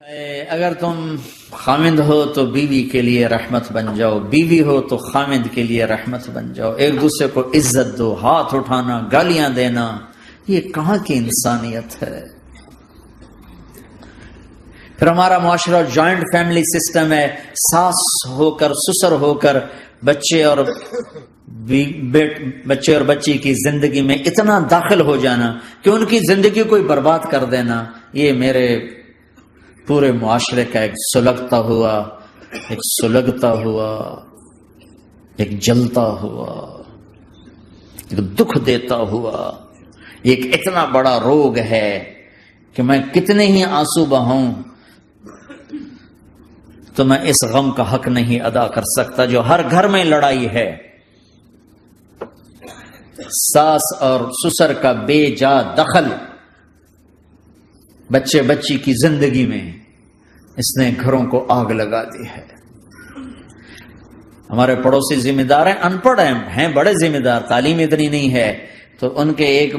اگر تم خامند ہو تو بیوی کے لیے رحمت بن جاؤ، بیوی ہو تو خامند کے لیے رحمت بن جاؤ، ایک دوسرے کو عزت دو، ہاتھ اٹھانا، گالیاں دینا، یہ کہاں کی انسانیت ہے؟ پھر ہمارا معاشرہ جوائنٹ فیملی سسٹم ہے، ساس ہو کر سسر ہو کر بچے اور بچی کی زندگی میں اتنا داخل ہو جانا کہ ان کی زندگی کو برباد کر دینا، یہ میرے پورے معاشرے کا ایک سلگتا ہوا، ایک جلتا ہوا، ایک دکھ دیتا ہوا، ایک اتنا بڑا روگ ہے کہ میں کتنے ہی آنسو بہاؤں تو میں اس غم کا حق نہیں ادا کر سکتا جو ہر گھر میں لڑائی ہے۔ ساس اور سسر کا بے جا دخل بچی کی زندگی میں اس نے گھروں کو آگ لگا دی ہے۔ ہمارے پڑوسی ذمہ دار ہیں، ان پڑھ ہیں بڑے ذمہ دار، تعلیم اتنی نہیں ہے، تو ان کے ایک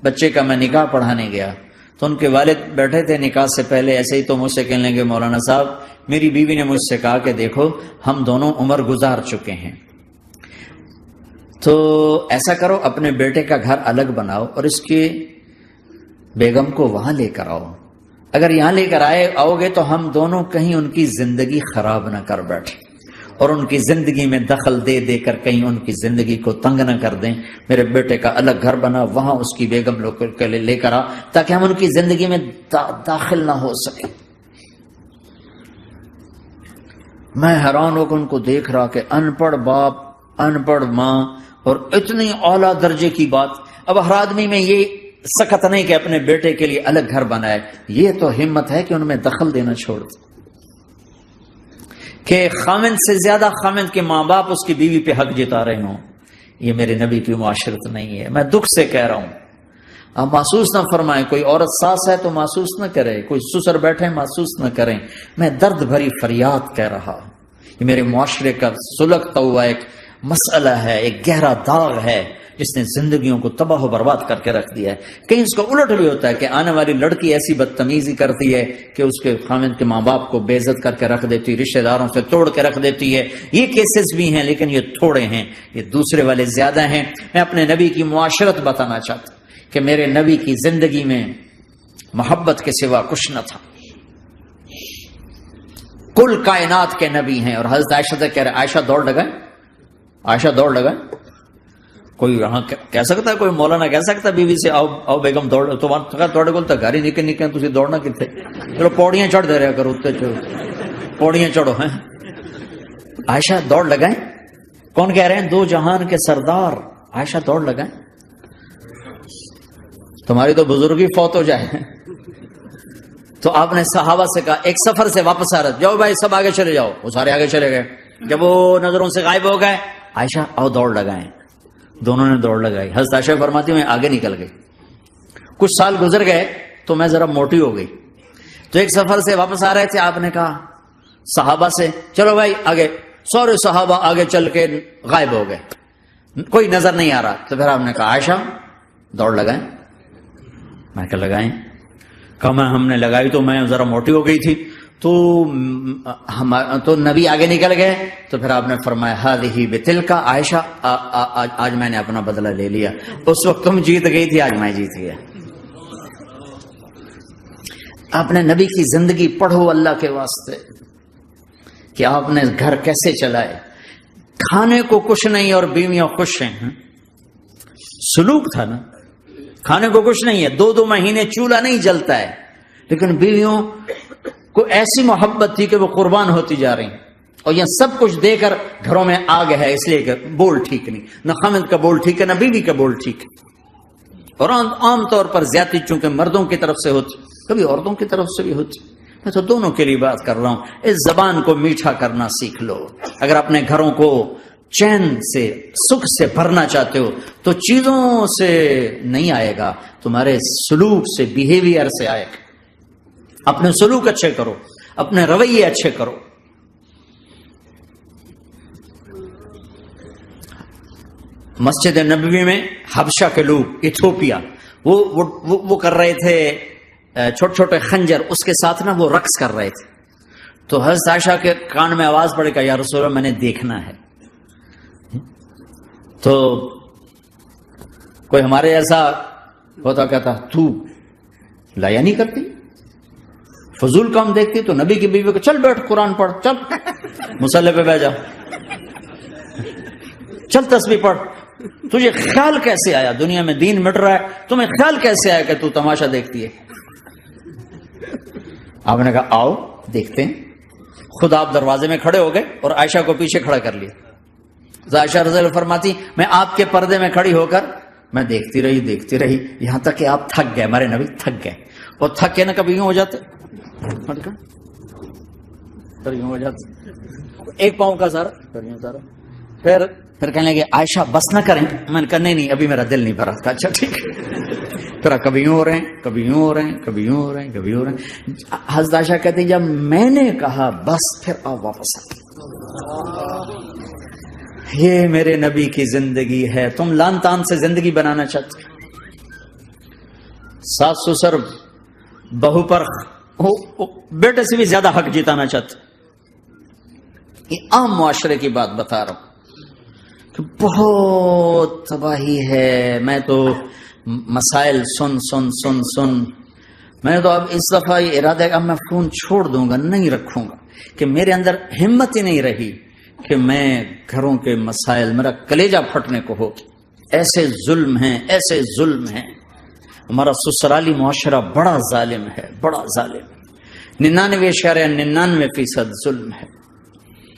بچے کا میں نکاح پڑھانے گیا تو ان کے والد بیٹھے تھے نکاح سے پہلے، ایسے ہی تو مجھ سے کہنے لگے مولانا صاحب میری بیوی نے مجھ سے کہا کہ دیکھو ہم دونوں عمر گزار چکے ہیں، تو ایسا کرو اپنے بیٹے کا گھر الگ بناؤ اور اس کی بیگم کو وہاں لے کر آؤ، اگر یہاں لے کر آؤ گے تو ہم دونوں کہیں ان کی زندگی خراب نہ کر بیٹھیں اور ان کی زندگی میں دخل دے دے کر کہیں ان کی زندگی کو تنگ نہ کر دیں، میرے بیٹے کا الگ گھر بنا، وہاں اس کی بیگم لوگ لے کر آ تاکہ ہم ان کی زندگی میں داخل نہ ہو سکے۔ میں حیران ہو کر ان کو دیکھ رہا کہ ان پڑھ باپ، ان پڑھ ماں، اور اتنی اعلیٰ درجے کی بات، اب ہر آدمی میں یہ سخت نہیں کہ اپنے بیٹے کے لیے الگ گھر بنائے، یہ تو ہمت ہے کہ ان میں دخل دینا چھوڑ دے، کہ خامند سے زیادہ خامند کے ماں باپ اس کی بیوی پہ حق جتا رہے ہوں، یہ میرے نبی کی معاشرت نہیں ہے۔ میں دکھ سے کہہ رہا ہوں، آپ محسوس نہ فرمائیں، کوئی عورت ساس ہے تو محسوس نہ کرے، کوئی سسر بیٹھے محسوس نہ کریں، میں درد بھری فریاد کہہ رہا ہوں، یہ میرے معاشرے کا سلگتا ہوا ایک مسئلہ ہے، ایک گہرا داغ ہے جس نے زندگیوں کو تباہ و برباد کر کے رکھ دیا ہے۔ کہیں اس کا الٹ بھی ہوتا ہے کہ آنے والی لڑکی ایسی بدتمیزی کرتی ہے کہ اس کے خامند کے ماں باپ کو بے عزت کر کے رکھ دیتی، رشتہ داروں سے توڑ کے رکھ دیتی ہے، یہ کیسز بھی ہیں لیکن یہ تھوڑے ہیں، یہ دوسرے والے زیادہ ہیں۔ میں اپنے نبی کی معاشرت بتانا چاہتا ہوں کہ میرے نبی کی زندگی میں محبت کے سوا کچھ نہ تھا، کل کائنات کے نبی ہیں۔ اور حضرت عائشہ سے کہہ رہے عائشہ دوڑ لگائیں، عائشہ دوڑ لگائیں، کوئی یہاں کہہ سکتا ہے، کوئی مولانا کہہ سکتا ہے بیوی سے آؤ بیگم دوڑ، تھوڑے کول تک گھر ہی نکل تھی دوڑنا کتنے، چلو پوڑیاں چڑھ دے رہا کرو، پوڑیاں چڑھو ہیں۔ عائشہ دوڑ لگائیں، کون کہہ رہے ہیں؟ دو جہان کے سردار عائشہ دوڑ لگائیں، تمہاری تو بزرگی فوت ہو جائے۔ تو آپ نے صحابہ سے کہا ایک سفر سے واپس آ رہے، جاؤ بھائی سب آگے چلے جاؤ، وہ سارے آگے چلے گئے، جب وہ نظروں سے غائب ہو گئے عائشہ آؤ دوڑ لگائیں، دونوں نے دوڑ لگائی۔ حضرت عائشہ فرماتی میں آگے نکل گئی، کچھ سال گزر گئے تو میں ذرا موٹی ہو گئی، تو ایک سفر سے واپس آ رہے تھے، آپ نے کہا صحابہ سے چلو بھائی آگے، سارے صحابہ آگے چل کے غائب ہو گئے، کوئی نظر نہیں آ رہا، تو پھر آپ نے کہا عائشہ دوڑ لگائیں، میں کہا لگائیں، کہا ہم نے لگائی تو میں ذرا موٹی ہو گئی تھی، تو نبی آگے نکل گئے، تو پھر آپ نے فرمایا ہذہ بتلک، عائشہ آج میں نے اپنا بدلہ لے لیا، اس وقت تم جیت گئی تھی، آج میں جیت گیا۔ آپ نے نبی کی زندگی پڑھو اللہ کے واسطے کہ آپ نے گھر کیسے چلائے، کھانے کو کچھ نہیں اور بیویاں خوش ہیں، سلوک تھا نا، کھانے کو کچھ نہیں ہے، 2 مہینے چولہا نہیں جلتا ہے، لیکن بیویوں کو ایسی محبت تھی کہ وہ قربان ہوتی جا رہی ہیں، اور یہ سب کچھ دے کر گھروں میں آگ ہے، اس لیے کہ بول ٹھیک نہیں، نہ خامد کا بول ٹھیک ہے نہ بیوی کا بول ٹھیک ہے، اور عام طور پر زیادتی چونکہ مردوں کی طرف سے ہوتی، کبھی عورتوں کی طرف سے بھی ہوتی، میں تو دونوں کے لیے بات کر رہا ہوں۔ اس زبان کو میٹھا کرنا سیکھ لو، اگر اپنے گھروں کو چین سے سکھ سے بھرنا چاہتے ہو تو چیزوں سے نہیں آئے گا، تمہارے سلوک سے، بیہیویئر سے آئے گا۔ اپنے سلوک اچھے کرو، اپنے رویے اچھے کرو۔ مسجد نبوی میں حبشہ کے لوگ، ایتھوپیا، وہ کر رہے تھے چھوٹے چھوٹے خنجر اس کے ساتھ نا وہ رقص کر رہے تھے. تو حضرت عائشہ کے کان میں آواز پڑی کہ یا رسول اللہ میں نے دیکھنا ہے. تو کوئی ہمارے ایسا ہوتا کہتا تو لایا نہیں کرتی, فضول کام دیکھتی, تو نبی کی بیوی کو چل بیٹھ قرآن پڑھ, چل مصلی پہ بیٹھ جا, چل تسبیح پڑھ. تجھے خیال کیسے آیا, دنیا میں دین مٹ رہا ہے, تمہیں خیال کیسے آیا کہ تو تماشا دیکھتی ہے؟ آپ نے کہا آؤ دیکھتے ہیں. خود آپ دروازے میں کھڑے ہو گئے اور عائشہ کو پیچھے کھڑا کر لیا. عائشہ رضی اللہ فرماتی میں آپ کے پردے میں کھڑی ہو کر میں دیکھتی رہی یہاں تک کہ آپ تھک گئے, ہمارے نبی تھک گئے. اور تھک کے نا کبھی یوں ہو جاتے, یوں ہو جاتے, ایک پاؤں کا سارا, پھر کہنے لگے عائشہ بس نہ کریں. میں نے کہا نہیں ابھی میرا دل نہیں بھرا. اچھا ٹھیک ہے. پھر کبھی یوں ہو رہے ہیں, کبھی یوں ہو رہے ہیں, کبھی یوں ہو رہے ہیں, کبھی یوں ہو رہے ہیں. حضرت عائشہ کہتے ہیں جب میں نے کہا بس پھر آپ واپس آ. یہ میرے نبی کی زندگی ہے. تم لان تان سے زندگی بنانا چاہتے, ساس سسر بہو پر بیٹے سے بھی زیادہ حق جتانا چاہتے. یہ عام معاشرے کی بات بتا رہا ہوں کہ بہت تباہی ہے. میں تو مسائل سن میں نے تو اب اس دفعہ یہ ارادہ ہے کہ اب میں فون چھوڑ دوں گا, نہیں رکھوں گا, کہ میرے اندر ہمت ہی نہیں رہی کہ میں گھروں کے مسائل, میرا کلیجہ پھٹنے کو ہو. ایسے ظلم ہیں. ہمارا سسرالی معاشرہ بڑا ظالم ہے, بڑا ظالم. 99.99% ظلم ہے.